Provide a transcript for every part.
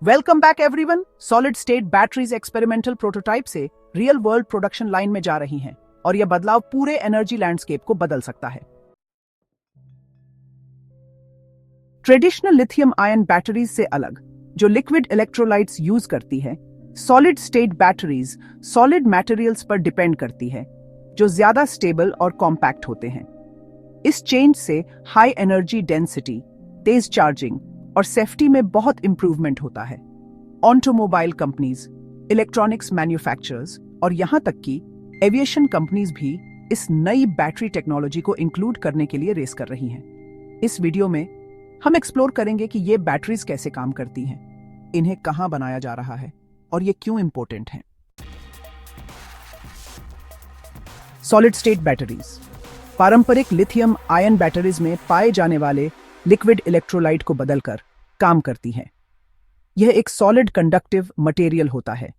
Welcome back everyone. Solid state batteries experimental prototype से real world production line में जा रही हैं और यह बदलाव पूरे एनर्जी लैंडस्केप को बदल सकता है। ट्रेडिशनल लिथियम आयन बैटरीज से अलग, जो लिक्विड इलेक्ट्रोलाइट्स यूज करती है, solid state batteries solid materials पर डिपेंड करती है, जो ज्यादा स्टेबल और कॉम्पैक्ट होते हैं। इस चेंज से हाई एनर्जी डेंसिटी, तेज चार्जिंग और सेफ्टी में बहुत इंप्रूवमेंट होता है। ऑटोमोबाइल कंपनीज, इलेक्ट्रॉनिक्स मैन्युफैक्चरर्स और यहां तक कि एविएशन कंपनीज भी इस नई बैटरी टेक्नोलॉजी को इंक्लूड करने के लिए रेस कर रही हैं। इस वीडियो में हम एक्सप्लोर करेंगे कि ये बैटरीज कैसे काम करती हैं, इन्हें कहां बनाया जा रहा है और ये क्यों इंपॉर्टेंट हैं। सॉलिड स्टेट बैटरीज पारंपरिक लिथियम आयन बैटरीज में पाए जाने वाले लिक्विड इलेक्ट्रोलाइट को बदलकर काम करती है। यह एक सॉलिड कंडक्टिव मटेरियल होता है।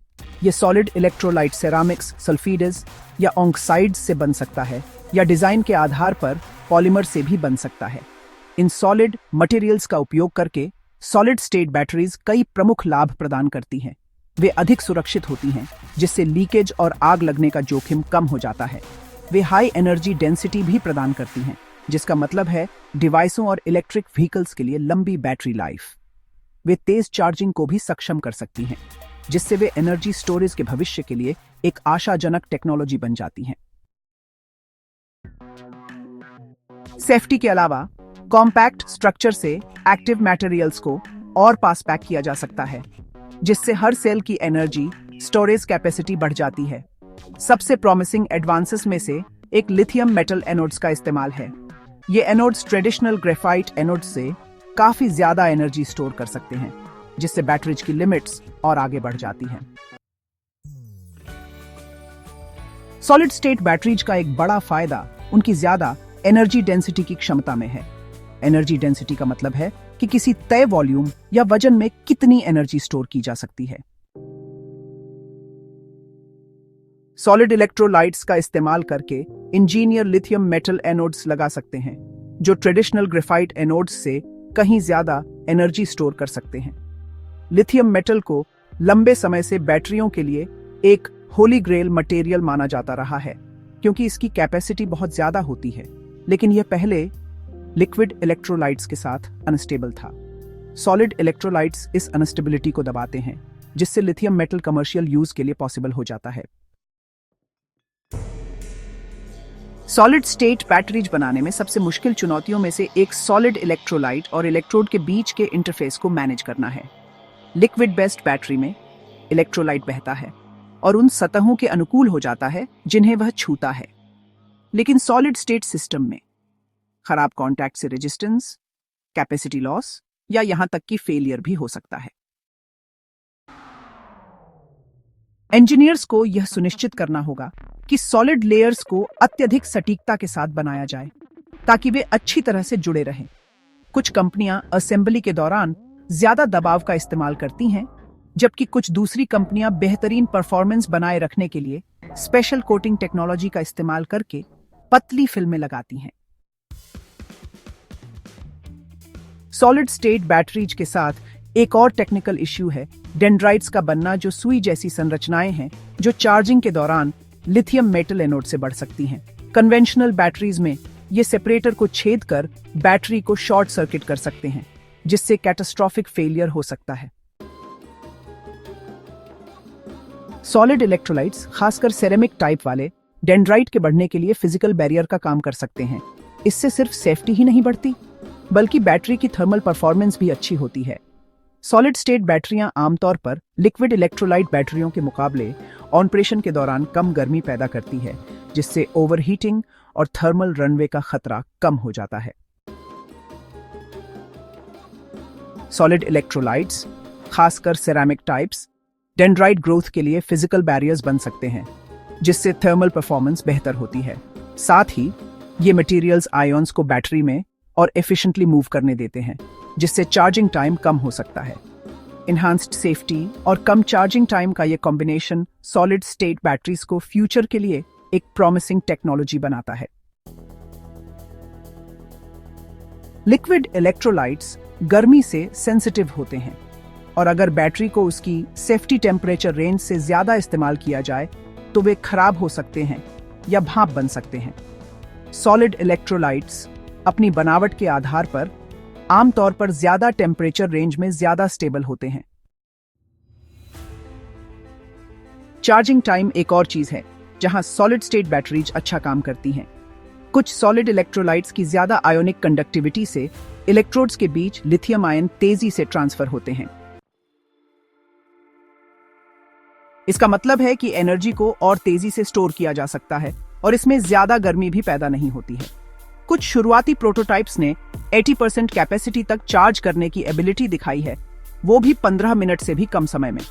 यह सॉलिड इलेक्ट्रोलाइट सेरामिक्स, सल्फीड्स या ऑक्साइड्स से बन सकता है या डिजाइन के आधार पर पॉलीमर से भी बन सकता है। इन सॉलिड मटेरियल्स का उपयोग करके सॉलिड स्टेट बैटरीज कई प्रमुख लाभ प्रदान करती हैं। वे अधिक सुरक्षित होती हैं, जिससे लीकेज और आग लगने का जोखिम कम हो जाता है। वे हाई एनर्जी डेंसिटी भी प्रदान करती हैं, जिसका मतलब है डिवाइसों और इलेक्ट्रिक व्हीकल्स के लिए लंबी बैटरी लाइफ। वे तेज चार्जिंग को भी सक्षम कर सकती हैं, जिससे वे एनर्जी स्टोरेज के भविष्य के लिए एक आशाजनक टेक्नोलॉजी बन जाती हैं। सेफ्टी के अलावा कॉम्पैक्ट स्ट्रक्चर से एक्टिव मटेरियल्स को और पास पैक किया जा सकता है, जिससे हर सेल की एनर्जी स्टोरेज कैपेसिटी बढ़ जाती है। सबसे प्रॉमिसिंग एडवांसेस में से एक लिथियम मेटल एनोड्स का इस्तेमाल है। ये एनोड्स ट्रेडिशनल ग्रेफाइट एनोड्स से काफी ज्यादा एनर्जी स्टोर कर सकते हैं, जिससे बैटरीज की लिमिट्स और आगे बढ़ जाती हैं। सॉलिड स्टेट बैटरीज का एक बड़ा फायदा उनकी ज्यादा एनर्जी डेंसिटी की क्षमता में है। एनर्जी डेंसिटी का मतलब है कि किसी तय वॉल्यूम या वजन में कितनी एनर्जी स्टोर की जा सकती है। सॉलिड इलेक्ट्रोलाइट्स का इस्तेमाल करके इंजीनियर लिथियम मेटल एनोड्स लगा सकते हैं, जो ट्रेडिशनल ग्रेफाइट एनोड्स से कहीं ज्यादा एनर्जी स्टोर कर सकते हैं। लिथियम मेटल को लंबे समय से बैटरियों के लिए एक होली ग्रेल मटेरियल माना जाता रहा है, क्योंकि इसकी कैपेसिटी बहुत ज्यादा होती है, लेकिन यह पहले लिक्विड इलेक्ट्रोलाइट्स के साथ अनस्टेबल था। सॉलिड इलेक्ट्रोलाइट्स इस अनस्टेबिलिटी को दबाते हैं, जिससे लिथियम मेटल कमर्शियल यूज के लिए पॉसिबल हो जाता है। सॉलिड स्टेट बैटरीज बनाने में सबसे मुश्किल चुनौतियों में से एक सॉलिड इलेक्ट्रोलाइट और इलेक्ट्रोड के बीच के इंटरफेस को मैनेज करना है। लिक्विड बेस्ड बैटरी में इलेक्ट्रोलाइट बहता है और उन सतहों के अनुकूल हो जाता है जिन्हें वह छूता है, लेकिन सॉलिड स्टेट सिस्टम में खराब कॉन्टैक्ट से रेजिस्टेंस, कैपेसिटी लॉस या यहां तक कि फेलियर भी हो सकता है। इंजीनियर्स को यह सुनिश्चित करना होगा कि सॉलिड लेयर्स को अत्यधिक सटीकता के साथ बनाया जाए, ताकि वे अच्छी तरह से जुड़े रहें। कुछ कंपनियां असेंबली के दौरान ज्यादा दबाव का इस्तेमाल करती हैं, जबकि कुछ दूसरी कंपनियां बेहतरीन परफॉर्मेंस बनाए रखने के लिए स्पेशल कोटिंग टेक्नोलॉजी का इस्तेमाल करके पतली फिल्में लगाती हैं। सॉलिड स्टेट बैटरीज के साथ एक और टेक्निकल इश्यू है डेंड्राइट्स का बनना, जो सुई जैसी संरचनाएं हैं जो चार्जिंग के दौरान लिथियम मेटल एनोड से बढ़ सकती हैं। कन्वेंशनल बैटरीज में ये सेपरेटर को छेद कर बैटरी को शॉर्ट सर्किट कर सकते हैं, जिससे कैटास्ट्रोफिक फेलियर हो सकता है। सॉलिड इलेक्ट्रोलाइट्स, खासकर सेरेमिक टाइप वाले, डेंड्राइट के बढ़ने के लिए फिजिकल बैरियर का काम कर सकते हैं। इससे सिर्फ सेफ्टी ही नहीं बढ़ती, बल्कि बैटरी की थर्मल परफॉर्मेंस भी अच्छी होती है। सॉलिड स्टेट बैटरियां आमतौर पर लिक्विड इलेक्ट्रोलाइट बैटरियों के मुकाबले ऑपरेशन के दौरान कम गर्मी पैदा करती है, जिससे ओवरहीटिंग और थर्मल रनवे का खतरा कम हो जाता है। सॉलिड इलेक्ट्रोलाइट्स, खासकर सेरामिक टाइप्स, डेंड्राइट ग्रोथ के लिए फिजिकल बैरियर्स बन सकते हैं, जिससे थर्मल परफॉर्मेंस बेहतर होती है। साथ ही ये मटेरियल्स आयंस को बैटरी में और एफिशिएंटली मूव करने देते हैं, जिससे चार्जिंग टाइम कम हो सकता है। इन्हांस्ड सेफ्टी और कम चार्जिंग टाइम का यह कॉम्बिनेशन सॉलिड स्टेट बैटरीज को फ्यूचर के लिए एक प्रॉमिसिंग टेक्नोलॉजी बनाता है। लिक्विड इलेक्ट्रोलाइट्स गर्मी से सेंसिटिव होते हैं, और अगर बैटरी को उसकी सेफ्टी टेम्परेचर रेंज से ज्यादा इस्तेमाल किया जाए तो वे खराब हो सकते हैं या भाप बन सकते हैं। सॉलिड इलेक्ट्रोलाइट्स अपनी बनावट के आधार पर आमतौर पर ज्यादा टेम्परेचर रेंज में ज्यादा स्टेबल होते हैं। चार्जिंग टाइम एक और चीज है जहां सॉलिड स्टेट बैटरीज अच्छा काम करती हैं। कुछ सॉलिड इलेक्ट्रोलाइट्स की ज्यादा आयोनिक कंडक्टिविटी से इलेक्ट्रोड्स के बीच लिथियम आयन तेजी से ट्रांसफर होते हैं। इसका मतलब है कि एनर्जी को और तेजी से स्टोर किया जा सकता है और इसमें ज्यादा गर्मी भी पैदा नहीं होती है। कुछ शुरुआती प्रोटोटाइप्स ने 80% कैपेसिटी तक चार्ज करने की एबिलिटी दिखाई है, वो भी 15 मिनट से भी कम समय में।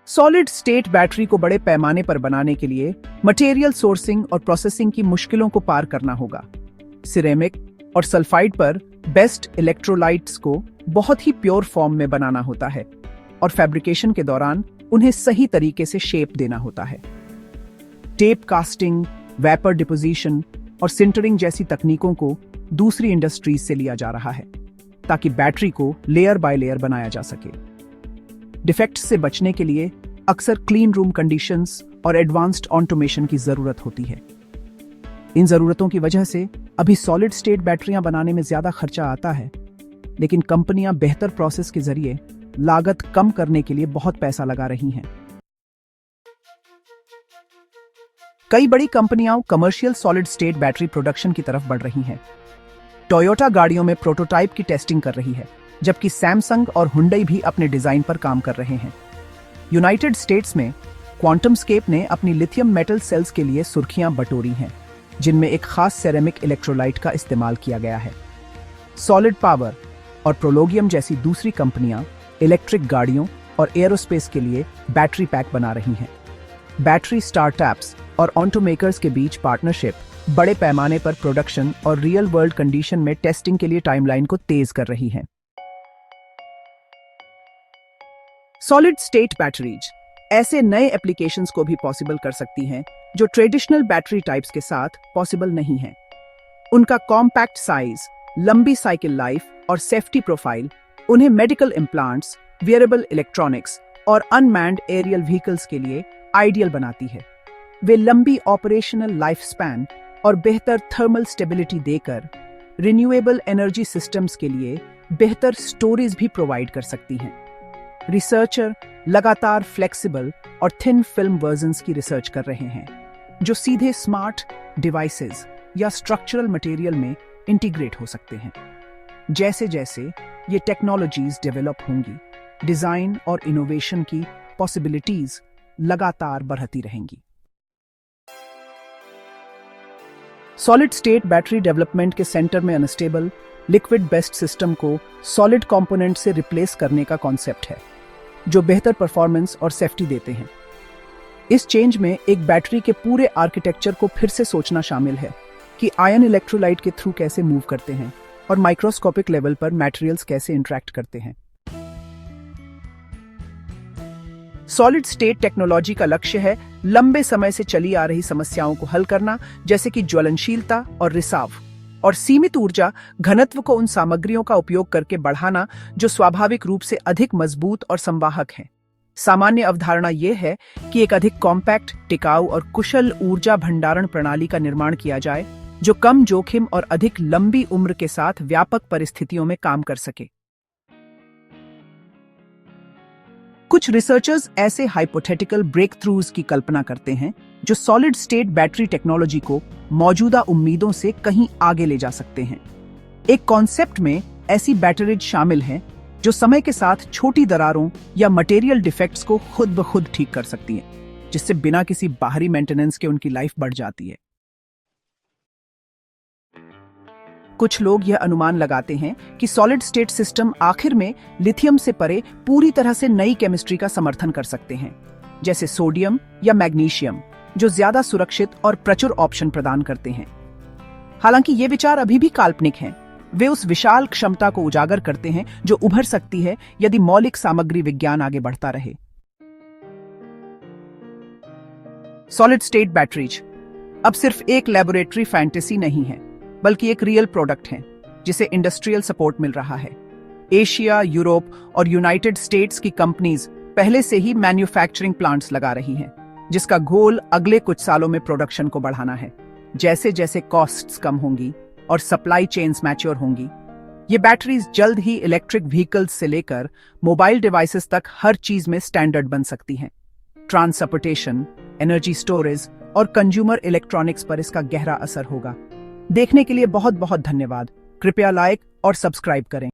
सॉलिड स्टेट बैटरी को बड़े पैमाने पर बनाने के लिए मटेरियल सोर्सिंग और प्रोसेसिंग की मुश्किलों को पार करना होगा। सिरेमिक और सल्फाइड पर बेस्ट इलेक्ट्रोलाइट्स को बहुत ही प्योर फॉर्म में बनाना होता है और फैब्रिकेशन के दौरान उन्हें सही तरीके से शेप देना होता है। टेप कास्टिंग, वेपर डिपोजिशन और सिंटरिंग जैसी तकनीकों को दूसरी इंडस्ट्रीज से लिया जा रहा है ताकि बैटरी को लेयर बाय लेयर बनाया जा सके। डिफेक्ट्स से बचने के लिए अक्सर क्लीन रूम कंडीशंस और एडवांस्ड ऑटोमेशन की जरूरत होती है। इन जरूरतों की वजह से अभी सॉलिड स्टेट बैटरियां बनाने में ज्यादा खर्चा आता है, लेकिन कंपनियां बेहतर प्रोसेस के जरिए लागत कम करने के लिए बहुत पैसा लगा रही हैं। कई बड़ी कंपनियां commercial solid state battery production की तरफ बढ़ रही हैं। टोयोटा गाड़ियों में प्रोटोटाइप की टेस्टिंग कर रही है, जबकि सैमसंग और हुंडई भी अपने डिजाइन पर काम कर रहे हैं। यूनाइटेड स्टेट्स में क्वांटमस्केप ने अपनी लिथियम मेटल सेल्स के लिए सुर्खियां बटोरी हैं, जिनमें एक खास सेरेमिक इलेक्ट्रोलाइट का इस्तेमाल किया गया है। सॉलिड पावर और प्रोलोगियम जैसी दूसरी कंपनियां इलेक्ट्रिक गाड़ियों और एयरोस्पेस के लिए बैटरी पैक बना रही हैं। बैटरी स्टार्टअप्स और ऑटोमेकर्स के बीच पार्टनरशिप बड़े पैमाने पर प्रोडक्शन और रियल वर्ल्ड कंडीशन में टेस्टिंग के लिए टाइमलाइन को तेज कर रही है। सॉलिड स्टेट बैटरीज ऐसे नए एप्लीकेशंस को भी पॉसिबल कर सकती हैं जो ट्रेडिशनल बैटरी टाइप्स के साथ पॉसिबल नहीं है। उनका कॉम्पैक्ट साइज, लंबी साइकिल लाइफ और सेफ्टी प्रोफाइल उन्हें मेडिकल इम्प्लांट्स, वियरेबल इलेक्ट्रॉनिक्स और अनमैन्ड एरियल व्हीकल्स के लिए आइडियल बनाती है। वे लंबी ऑपरेशनल लाइफ स्पैन और बेहतर थर्मल स्टेबिलिटी देकर रिन्यूएबल एनर्जी सिस्टम्स के लिए बेहतर स्टोरेज भी प्रोवाइड कर सकती हैं। रिसर्चर लगातार फ्लेक्सिबल और थिन फिल्म वर्जन्स की रिसर्च कर रहे हैं जो सीधे स्मार्ट डिवाइसेस या स्ट्रक्चरल मटेरियल में इंटीग्रेट हो सकते हैं। जैसे जैसे ये टेक्नोलॉजीज डेवलप होंगी, डिजाइन और इनोवेशन की पॉसिबिलिटीज लगातार बढ़ती रहेंगी। सॉलिड स्टेट बैटरी डेवलपमेंट के सेंटर में अनस्टेबल लिक्विड बेस्ड सिस्टम को सॉलिड कंपोनेंट से रिप्लेस करने का कॉन्सेप्ट है, जो बेहतर परफॉर्मेंस और सेफ्टी देते हैं। इस चेंज में एक बैटरी के पूरे आर्किटेक्चर को फिर से सोचना शामिल है कि आयन इलेक्ट्रोलाइट के थ्रू कैसे मूव करते हैं और माइक्रोस्कोपिक लेवल पर मटेरियल्स कैसे इंटरैक्ट करते हैं। सॉलिड स्टेट टेक्नोलॉजी का लक्ष्य है लंबे समय से चली आ रही समस्याओं को हल करना, जैसे कि ज्वलनशीलता और रिसाव, और सीमित ऊर्जा घनत्व को उन सामग्रियों का उपयोग करके बढ़ाना जो स्वाभाविक रूप से अधिक मजबूत और संवाहक हैं। सामान्य अवधारणा यह है कि एक अधिक कॉम्पैक्ट, टिकाऊ और कुशल ऊर्जा भंडारण प्रणाली का निर्माण किया जाए जो कम जोखिम और अधिक लंबी उम्र के साथ व्यापक परिस्थितियों में काम कर सके। कुछ रिसर्चर्स ऐसे हाइपोथेटिकल ब्रेक थ्रूज की कल्पना करते हैं जो सॉलिड स्टेट बैटरी टेक्नोलॉजी को मौजूदा उम्मीदों से कहीं आगे ले जा सकते हैं। एक कॉन्सेप्ट में ऐसी बैटरीज शामिल हैं जो समय के साथ छोटी दरारों या मटेरियल डिफेक्ट्स को खुद ब खुद ठीक कर सकती हैं, जिससे बिना किसी बाहरी मेंटेनेंस के उनकी लाइफ बढ़ जाती है। कुछ लोग यह अनुमान लगाते हैं कि सॉलिड स्टेट सिस्टम आखिर में लिथियम से परे पूरी तरह से नई केमिस्ट्री का समर्थन कर सकते हैं, जैसे सोडियम या मैग्नीशियम, जो ज्यादा सुरक्षित और प्रचुर ऑप्शन प्रदान करते हैं। हालांकि ये विचार अभी भी काल्पनिक हैं। वे उस विशाल क्षमता को उजागर करते हैं जो उभर सकती है यदि मौलिक सामग्री विज्ञान आगे बढ़ता रहे। सॉलिड स्टेट बैटरीज अब सिर्फ एक लेबोरेटरी फैंटेसी नहीं है, बल्कि एक रियल प्रोडक्ट है जिसे इंडस्ट्रियल सपोर्ट मिल रहा है। एशिया, यूरोप और यूनाइटेड स्टेट्स की कंपनीज पहले से ही मैन्युफैक्चरिंग प्लांट्स लगा रही हैं, जिसका गोल अगले कुछ सालों में प्रोडक्शन को बढ़ाना है। जैसे जैसे कॉस्ट्स कम होंगी और सप्लाई चेन्स मैच्योर होंगी, ये बैटरीज जल्द ही इलेक्ट्रिक व्हीकल्स से लेकर मोबाइल डिवाइसेस तक हर चीज में स्टैंडर्ड बन सकती हैं। ट्रांसपोर्टेशन, एनर्जी स्टोरेज और कंज्यूमर इलेक्ट्रॉनिक्स पर इसका गहरा असर होगा। देखने के लिए बहुत बहुत धन्यवाद। कृपया लाइक और सब्सक्राइब करें।